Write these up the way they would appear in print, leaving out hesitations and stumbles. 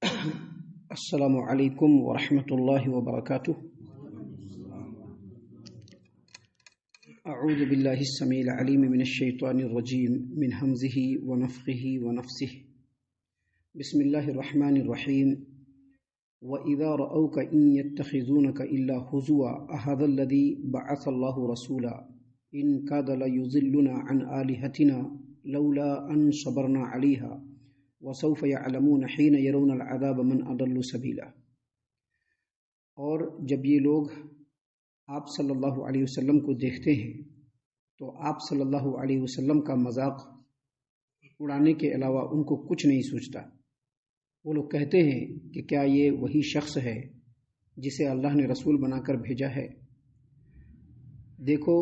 السلام علیکم ورحمۃ اللہ وبرکاتہ۔ اعوذ باللہ السمیع العلیم من الشیطان الرجیم من ہمزہ ونفخہ ونفثہ۔ بسم اللہ الرحمن الرحیم۔ وَإِذَا رَأَوْكَ إِن يَتَّخِذُونَكَ إِلَّا هُزُوًا أَهَذَا الَّذِي بَعَثَ اللَّهُ رَسُولًا إِن كَادَ لَيُضِلُّنَا عَنْ آلِهَتِنَا لَوْلَا أَن صَبَرْنَا عَلَيْهَا وَسَوْفَ يَعْلَمُونَ حِينَ يَرَوْنَ الْعَذَابَ مَنْ أَضَلُّ سَبِيلًا۔ اور جب یہ لوگ آپ صلی اللہ علیہ وسلم کو دیکھتے ہیں تو آپ صلی اللہ علیہ وسلم کا مذاق اڑانے کے علاوہ ان کو کچھ نہیں سوچتا۔ وہ لوگ کہتے ہیں کہ کیا یہ وہی شخص ہے جسے اللہ نے رسول بنا کر بھیجا ہے؟ دیکھو،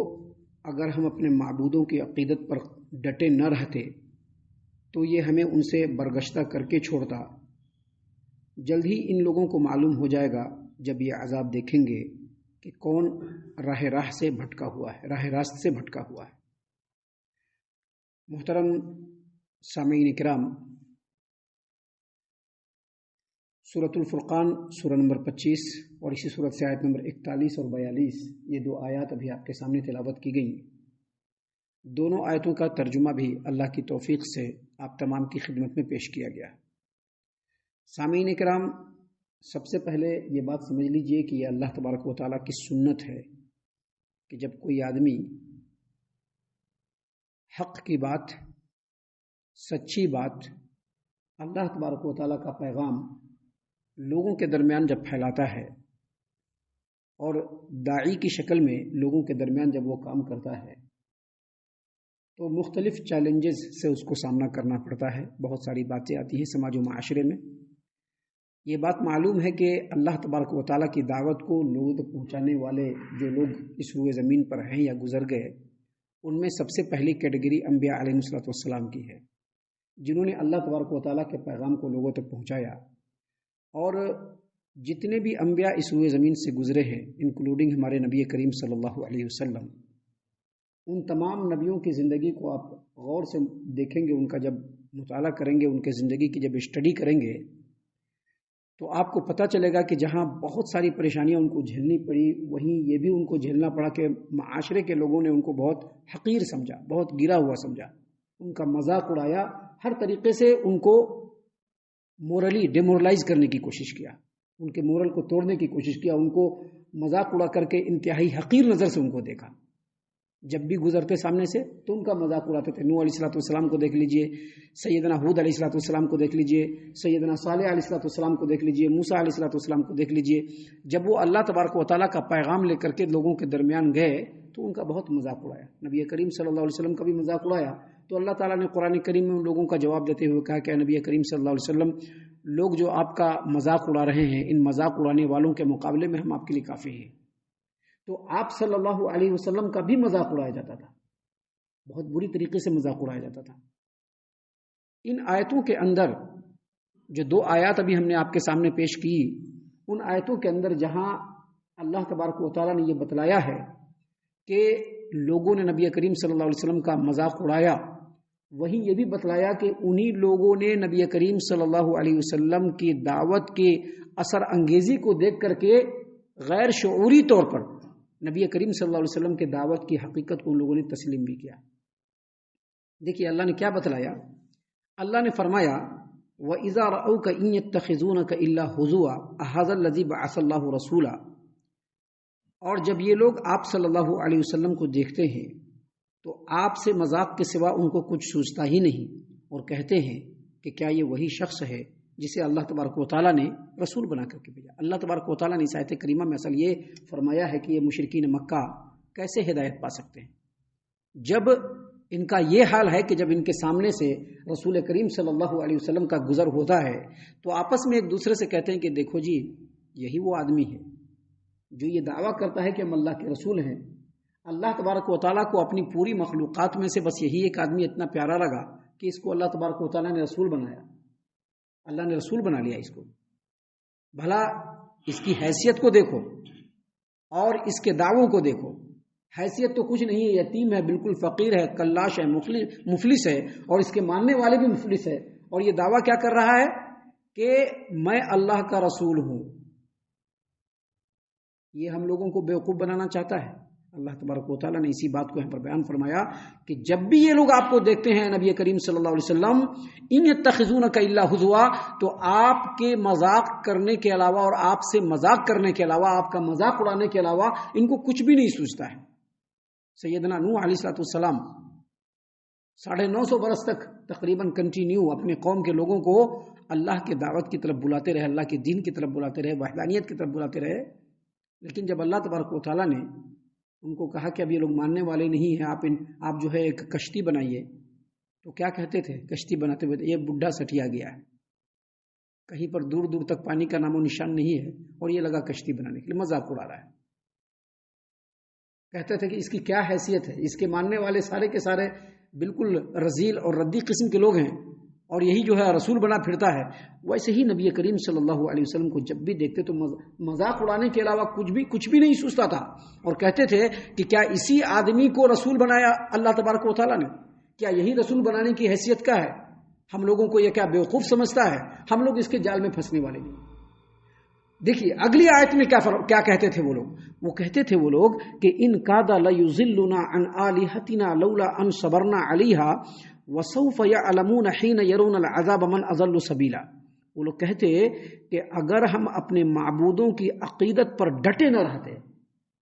اگر ہم اپنے معبودوں کی عقیدت پر ڈٹے نہ رہتے تو یہ ہمیں ان سے برگشتہ کر کے چھوڑتا۔ جلد ہی ان لوگوں کو معلوم ہو جائے گا جب یہ عذاب دیکھیں گے کہ کون راہ راست سے بھٹکا ہوا ہے۔ محترم سامعین کرام، سورۃ الفرقان سورہ نمبر 25 اور اسی سورت سے آیت نمبر 41 اور 42، یہ دو آیات ابھی آپ کے سامنے تلاوت کی گئیں۔ دونوں آیتوں کا ترجمہ بھی اللہ کی توفیق سے آپ تمام کی خدمت میں پیش کیا گیا۔ سامعین کرام، سب سے پہلے یہ بات سمجھ لیجئے کہ یہ اللہ تبارک و تعالیٰ کی سنت ہے کہ جب کوئی آدمی حق کی بات، سچی بات، اللہ تبارک و تعالیٰ کا پیغام لوگوں کے درمیان جب پھیلاتا ہے اور داعی کی شکل میں لوگوں کے درمیان جب وہ کام کرتا ہے تو مختلف چیلنجز سے اس کو سامنا کرنا پڑتا ہے۔ بہت ساری باتیں آتی ہیں سماج و معاشرے میں۔ یہ بات معلوم ہے کہ اللہ تبارک و تعالیٰ کی دعوت کو لوگوں تک پہنچانے والے جو لوگ اس روئے زمین پر ہیں یا گزر گئے، ان میں سب سے پہلی کیٹیگری انبیاء علیہ الصلوۃ والسلام کی ہے، جنہوں نے اللہ تبارک و تعالیٰ کے پیغام کو لوگوں تک پہنچایا۔ اور جتنے بھی انبیاء اس روئے زمین سے گزرے ہیں، انکلوڈنگ ہمارے نبی کریم صلی اللہ علیہ وسلم، ان تمام نبیوں کی زندگی کو آپ غور سے دیکھیں گے، ان کا جب مطالعہ کریں گے، ان کے زندگی کی جب اسٹڈی کریں گے تو آپ کو پتہ چلے گا کہ جہاں بہت ساری پریشانیاں ان کو جھیلنی پڑی، وہیں یہ بھی ان کو جھیلنا پڑا کہ معاشرے کے لوگوں نے ان کو بہت حقیر سمجھا، بہت گرا ہوا سمجھا، ان کا مذاق اڑایا، ہر طریقے سے ان کو مورلی ڈیمورلائز کرنے کی کوشش کیا، ان کے مورل کو توڑنے کی کوشش کیا، ان کو مذاق اڑا کر کے انتہائی حقیر نظر سے ان کو دیکھا۔ جب بھی گزرتے سامنے سے تو ان کا مذاق اڑاتے تھے۔ نوح علیہ الصلوۃ والسلام کو دیکھ لیجئے، سیدنا ہود علیہ الصلوۃ والسلام کو دیکھ لیجئے، سیدنا صالح علیہ الصلوۃ والسلام کو دیکھ لیجئے، موسیٰ علیہ الصلوۃ والسلام کو دیکھ لیجئے۔ جب وہ اللہ تبارک و تعالیٰ کا پیغام لے کر کے لوگوں کے درمیان گئے تو ان کا بہت مذاق اڑایا، نبی کریم صلی اللہ علیہ وسلم کا بھی مذاق اڑایا۔ تو اللہ تعالیٰ نے قرآن کریم میں ان لوگوں کا جواب دیتے ہوئے کہا کہ نبی کریم صلی اللہ علیہ وسلم، لوگ جو آپ کا مذاق اڑا رہے ہیں، ان مذاق اڑانے والوں کے مقابلے میں ہم آپ کے لیے کافی ہیں۔ تو آپ صلی اللہ علیہ وسلم کا بھی مذاق اڑایا جاتا تھا، بہت بری طریقے سے مذاق اڑایا جاتا تھا۔ ان آیتوں کے اندر جو دو آیات ابھی ہم نے آپ کے سامنے پیش کی، ان آیتوں کے اندر جہاں اللہ تبارک و تعالیٰ نے یہ بتلایا ہے کہ لوگوں نے نبی کریم صلی اللہ علیہ وسلم کا مذاق اڑایا، وہیں یہ بھی بتلایا کہ انہی لوگوں نے نبی کریم صلی اللہ علیہ وسلم کی دعوت کے اثر انگیزی کو دیکھ کر کے غیر شعوری طور پر نبی کریم صلی اللہ علیہ وسلم کے دعوت کی حقیقت کو ان لوگوں نے تسلیم بھی کیا۔ دیکھیے اللہ نے کیا بتلایا، اللہ نے فرمایا وَإِذَا رَأَوْكَ إِن يَتَّخِذُونَكَ إِلَّا هُزُوًا أَهَذَا الَّذِي بَعَثَ اللَّهُ رَسُولًا۔ اور جب یہ لوگ آپ صلی اللہ علیہ وسلم کو دیکھتے ہیں تو آپ سے مذاق کے سوا ان کو کچھ سوچتا ہی نہیں، اور کہتے ہیں کہ کیا یہ وہی شخص ہے جسے اللہ تبارک و تعالیٰ نے رسول بنا کر کے بھیجا۔ اللہ تبارک و تعالیٰ نے اس آیت کریمہ میں اصل یہ فرمایا ہے کہ یہ مشرکین مکہ کیسے ہدایت پا سکتے ہیں جب ان کا یہ حال ہے کہ جب ان کے سامنے سے رسول کریم صلی اللہ علیہ وسلم کا گزر ہوتا ہے تو آپس میں ایک دوسرے سے کہتے ہیں کہ دیکھو جی، یہی وہ آدمی ہے جو یہ دعویٰ کرتا ہے کہ ہم اللہ کے رسول ہیں۔ اللہ تبارک و تعالیٰ کو اپنی پوری مخلوقات میں سے بس یہی ایک آدمی اتنا پیارا لگا کہ اس کو اللہ تبارک و تعالیٰ نے رسول بنایا، اللہ نے رسول بنا لیا اس کو۔ بھلا اس کی حیثیت کو دیکھو اور اس کے دعووں کو دیکھو، حیثیت تو کچھ نہیں ہے، یتیم ہے، بالکل فقیر ہے، کلاش ہے، مفلس ہے، اور اس کے ماننے والے بھی مفلس ہے، اور یہ دعویٰ کیا کر رہا ہے کہ میں اللہ کا رسول ہوں، یہ ہم لوگوں کو بیوقوف بنانا چاہتا ہے۔ اللہ تبارک و تعالیٰ نے اسی بات کو یہاں پر بیان فرمایا کہ جب بھی یہ لوگ آپ کو دیکھتے ہیں نبی کریم صلی اللہ علیہ وسلم، ان یتخذونک الا ہزوا، تو آپ کے مذاق کرنے کے علاوہ اور آپ سے مذاق کرنے کے علاوہ، آپ کا مذاق اڑانے کے علاوہ ان کو کچھ بھی نہیں سوچتا ہے۔ سیدنا نوح علیہ السلام 950 برس تک تقریباً کنٹینیو اپنے قوم کے لوگوں کو اللہ کی دعوت کی طرف بلاتے رہے، اللہ کے دین کی طرف بلاتے رہے، وحدانیت کی طرف بلاتے رہے۔ لیکن جب اللہ تبارک و تعالیٰ نے ان کو کہا کہ اب یہ لوگ ماننے والے نہیں ہیں، آپ جو ہے ایک کشتی بنائیے، تو کیا کہتے تھے کشتی بناتے ہوئے؟ یہ بڈھا سٹیا گیا ہے، کہیں پر دور دور تک پانی کا نام و نشان نہیں ہے، اور یہ لگا کشتی بنانے کے لیے، مذاق اڑا رہا ہے۔ کہتے تھے کہ اس کی کیا حیثیت ہے، اس کے ماننے والے سارے کے سارے بالکل رذیل اور ردی قسم کے لوگ ہیں، اور یہی جو ہے رسول بنا پھرتا ہے۔ ویسے ہی نبی کریم صلی اللہ علیہ وسلم کو جب بھی دیکھتے تو مذاق اڑانے کے علاوہ کچھ بھی نہیں سوچتا تھا، اور کہتے تھے کہ کیا اسی آدمی کو رسول بنایا اللہ تبارک و تعالیٰ نے؟ کیا یہی رسول بنانے کی حیثیت کا ہے؟ ہم لوگوں کو یہ کیا بیوقوف سمجھتا ہے؟ ہم لوگ اس کے جال میں پھنسنے والے نہیں۔ دیکھیے اگلی آیت میں کیا کہتے تھے وہ لوگ؟ وہ کہتے تھے وہ لوگ کہ ان کاد لیضلنا عن آلہتنا لولا ان صبرنا علیہا وسوف یعلمون حین یرون العذاب من اضل سبیلا۔ وہ لوگ کہتے کہ اگر ہم اپنے معبودوں کی عقیدت پر ڈٹے نہ رہتے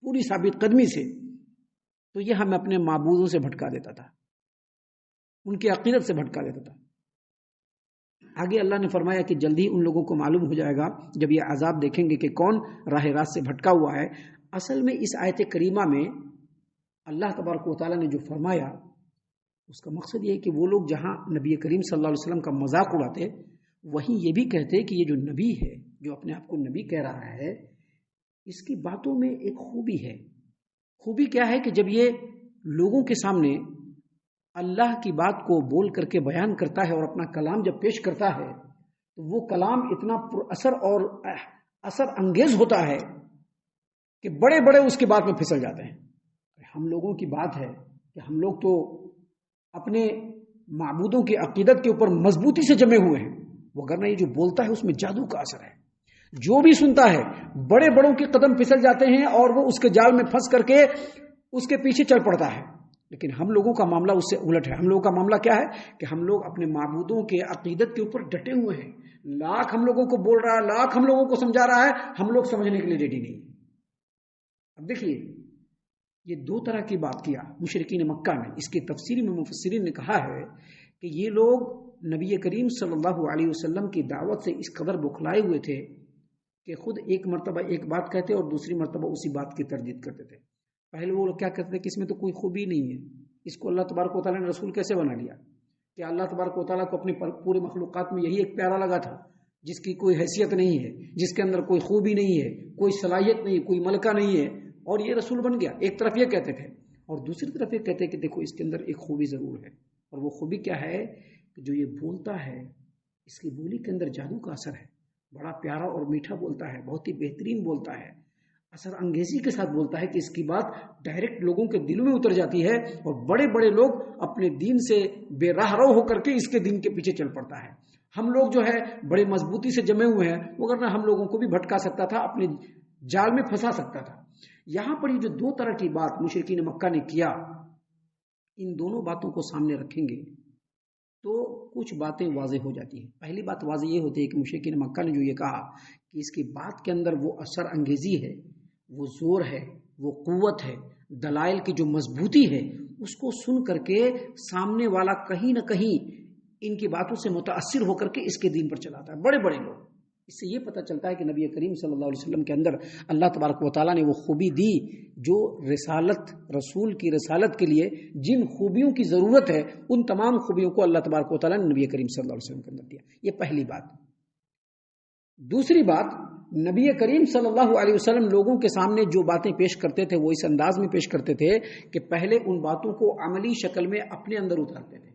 پوری ثابت قدمی سے، تو یہ ہمیں اپنے معبودوں سے بھٹکا دیتا تھا، ان کی عقیدت سے بھٹکا دیتا تھا۔ آگے اللہ نے فرمایا کہ جلدی ان لوگوں کو معلوم ہو جائے گا جب یہ عذاب دیکھیں گے کہ کون راہ راست سے بھٹکا ہوا ہے۔ اصل میں اس آیت کریمہ میں اللہ تبارک و تعالیٰ نے جو فرمایا اس کا مقصد یہ ہے کہ وہ لوگ جہاں نبی کریم صلی اللہ علیہ وسلم کا مذاق اڑاتے، وہیں یہ بھی کہتے کہ یہ جو نبی ہے، جو اپنے آپ کو نبی کہہ رہا ہے، اس کی باتوں میں ایک خوبی ہے۔ خوبی کیا ہے کہ جب یہ لوگوں کے سامنے اللہ کی بات کو بول کر کے بیان کرتا ہے اور اپنا کلام جب پیش کرتا ہے تو وہ کلام اتنا پر اثر اور اثر انگیز ہوتا ہے کہ بڑے بڑے اس کی بات میں پھسل جاتے ہیں۔ ہم لوگوں کی بات ہے کہ ہم لوگ تو اپنے معبودوں کی عقیدت کے اوپر مضبوطی سے جمے ہوئے ہیں، وگرنہ یہ جو بولتا ہے اس میں جادو کا اثر ہے۔ جو بھی سنتا ہے بڑے بڑوں کے قدم پھسل جاتے ہیں اور وہ اس کے جال میں پھنس کر کے اس کے پیچھے چل پڑتا ہے۔ لیکن ہم لوگوں کا معاملہ اس سے الٹ ہے۔ ہم لوگوں کا معاملہ کیا ہے کہ ہم لوگ اپنے معبودوں کے عقیدت کے اوپر ڈٹے ہوئے ہیں۔ لاکھ ہم لوگوں کو بول رہا ہے، لاکھ ہم لوگوں کو سمجھا رہا ہے، ہم لوگ سمجھنے کے لیے ریڈی نہیں۔ اب دیکھیے یہ دو طرح کی بات کیا مشرکین مکہ نے۔ اس کی تفسیر میں مفسرین نے کہا ہے کہ یہ لوگ نبی کریم صلی اللہ علیہ وسلم کی دعوت سے اس قدر بخلائے ہوئے تھے کہ خود ایک مرتبہ ایک بات کہتے اور دوسری مرتبہ اسی بات کی تردید کرتے تھے۔ پہلے وہ لوگ کیا کہتے تھے کہ اس میں تو کوئی خوبی نہیں ہے، اس کو اللہ تبارک و تعالیٰ نے رسول کیسے بنا لیا؟ کہ اللہ تبارک و تعالیٰ کو اپنی پورے مخلوقات میں یہی ایک پیارا لگا تھا جس کی کوئی حیثیت نہیں ہے، جس کے اندر کوئی خوبی نہیں ہے، کوئی صلاحیت نہیں، کوئی ملکہ نہیں ہے، اور یہ رسول بن گیا۔ ایک طرف یہ کہتے تھے اور دوسری طرف یہ کہتے کہ دیکھو اس کے اندر ایک خوبی ضرور ہے، اور وہ خوبی کیا ہے کہ جو یہ بولتا ہے اس کی بولی کے اندر جادو کا اثر ہے، بڑا پیارا اور میٹھا بولتا ہے، بہت ہی بہترین بولتا ہے، اثر انگیزی کے ساتھ بولتا ہے کہ اس کی بات ڈائریکٹ لوگوں کے دلوں میں اتر جاتی ہے، اور بڑے بڑے لوگ اپنے دین سے بے راہ رو ہو کر کے اس کے دین کے پیچھے چل پڑتا ہے۔ ہم لوگ جو ہے بڑے مضبوطی سے جمے ہوئے ہیں، وگرنہ ہم لوگوں کو بھی بھٹکا سکتا تھا، اپنے جال میں پھنسا سکتا تھا۔ یہاں پر یہ جو دو طرح کی بات مشرکین مکہ نے کیا، ان دونوں باتوں کو سامنے رکھیں گے تو کچھ باتیں واضح ہو جاتی ہیں۔ پہلی بات واضح یہ ہوتی ہے کہ مشرکین مکہ نے جو یہ کہا کہ اس کی بات کے اندر وہ اثر انگیزی ہے، وہ زور ہے، وہ قوت ہے، دلائل کی جو مضبوطی ہے، اس کو سن کر کے سامنے والا کہیں نہ کہیں ان کی باتوں سے متاثر ہو کر کے اس کے دین پر چلاتا ہے۔ بڑے بڑے لوگ، اس سے یہ پتہ چلتا ہے کہ نبی کریم صلی اللہ علیہ وسلم کے اندر اللہ تبارک و تعالیٰ نے وہ خوبی دی جو رسول کی رسالت کے لیے جن خوبیوں کی ضرورت ہے، ان تمام خوبیوں کو اللہ تبارک و تعالیٰ نے نبی کریم صلی اللہ علیہ وسلم کے اندر دیا۔ یہ پہلی بات۔ دوسری بات، نبی کریم صلی اللہ علیہ وسلم لوگوں کے سامنے جو باتیں پیش کرتے تھے وہ اس انداز میں پیش کرتے تھے کہ پہلے ان باتوں کو عملی شکل میں اپنے اندر اتارتے تھے،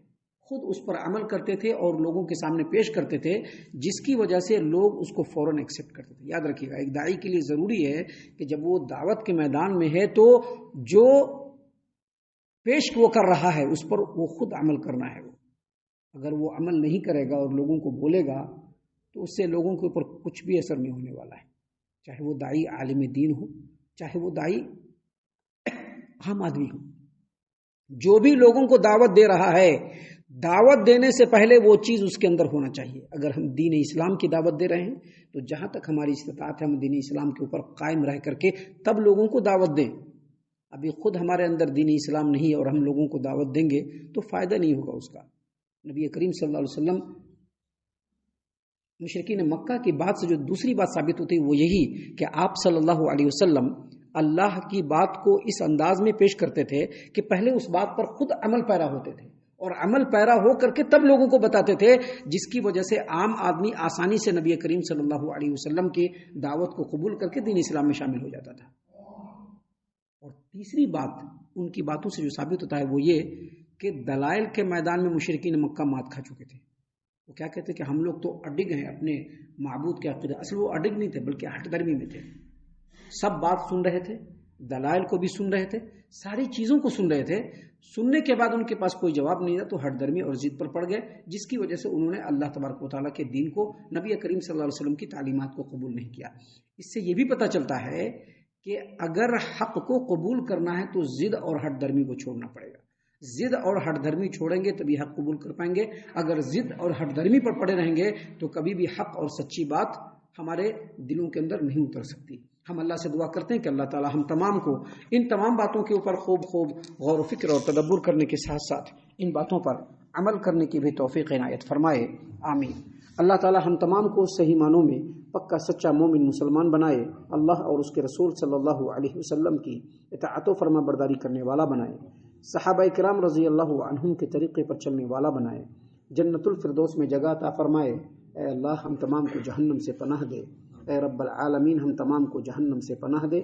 خود اس پر عمل کرتے تھے اور لوگوں کے سامنے پیش کرتے تھے، جس کی وجہ سے لوگ اس کو فوراً ایکسیپٹ کرتے تھے۔ یاد رکھیے گا، ایک داعی کے لیے ضروری ہے کہ جب وہ دعوت کے میدان میں ہے تو جو پیش وہ کر رہا ہے اس پر وہ خود عمل کرنا ہے۔ اگر وہ عمل نہیں کرے گا اور لوگوں کو بولے گا تو اس سے لوگوں کے اوپر کچھ بھی اثر نہیں ہونے والا ہے، چاہے وہ داعی عالم دین ہو، چاہے وہ داعی عام آدمی ہو۔ جو بھی لوگوں کو دعوت دے رہا ہے، دعوت دینے سے پہلے وہ چیز اس کے اندر ہونا چاہیے۔ اگر ہم دین اسلام کی دعوت دے رہے ہیں تو جہاں تک ہماری استطاعت ہے ہم دین اسلام کے اوپر قائم رہ کر کے تب لوگوں کو دعوت دیں۔ ابھی خود ہمارے اندر دین اسلام نہیں ہے اور ہم لوگوں کو دعوت دیں گے تو فائدہ نہیں ہوگا اس کا۔ نبی کریم صلی اللہ علیہ وسلم مشرکین مکہ کی بات سے جو دوسری بات ثابت ہوتی ہے وہ یہی کہ آپ صلی اللہ علیہ وسلم اللہ کی بات کو اس انداز میں پیش کرتے تھے کہ پہلے اس بات پر خود عمل پیرا ہوتے تھے اور عمل پیرا ہو کر کے تب لوگوں کو بتاتے تھے، جس کی وجہ سے عام آدمی آسانی سے نبی کریم صلی اللہ علیہ وسلم کی دعوت کو قبول کر کے دین اسلام میں شامل ہو جاتا تھا۔ اور تیسری بات ان کی باتوں سے جو ثابت ہوتا ہے وہ یہ کہ دلائل کے میدان میں مشرکین مکہ مات کھا چکے تھے۔ وہ کیا کہتے کہ ہم لوگ تو اڈگ ہیں اپنے معبود کے عقیدے، اصل وہ اڈگ نہیں تھے بلکہ ہٹ درمی میں تھے۔ سب بات سن رہے تھے، دلائل کو بھی سن رہے تھے، ساری چیزوں کو سن رہے تھے، سننے کے بعد ان کے پاس کوئی جواب نہیں تھا تو ہٹ درمی اور ضد پر پڑ گئے، جس کی وجہ سے انہوں نے اللہ تبارک و تعالیٰ کے دین کو، نبی کریم صلی اللہ علیہ وسلم کی تعلیمات کو قبول نہیں کیا۔ اس سے یہ بھی پتہ چلتا ہے کہ اگر حق کو قبول کرنا ہے تو ضد اور ہٹ درمی کو چھوڑنا پڑے گا۔ ضد اور ہٹ دھرمی چھوڑیں گے تبھی حق قبول کر پائیں گے، اگر ضد اور ہٹ دھرمی پر پڑے رہیں گے تو کبھی بھی حق اور سچی بات ہمارے دلوں کے اندر نہیں اتر سکتی۔ ہم اللہ سے دعا کرتے ہیں کہ اللہ تعالی ہم تمام کو ان تمام باتوں کے اوپر خوب غور و فکر اور تدبر کرنے کے ساتھ ساتھ ان باتوں پر عمل کرنے کی بھی توفیق عنایت فرمائے، آمین۔ اللہ تعالی ہم تمام کو صحیح معنوں میں پکا سچا مومن مسلمان بنائے، اللہ اور اس کے رسول صلی اللہ علیہ وسلم کی اطاعت و فرما برداری کرنے والا بنائے، صحابہ کرام رضی اللہ عنہم کے طریقے پر چلنے والا بنائے، جنت الفردوس میں جگہ عطا فرمائے۔ اے اللہ ہم تمام کو جہنم سے پناہ دے، اے رب العالمین ہم تمام کو جہنم سے پناہ دے،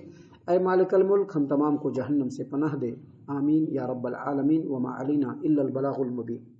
اے مالک الملک ہم تمام کو جہنم سے پناہ دے، آمین یا رب العالمین۔ وما علینا الا البلاغ المبین۔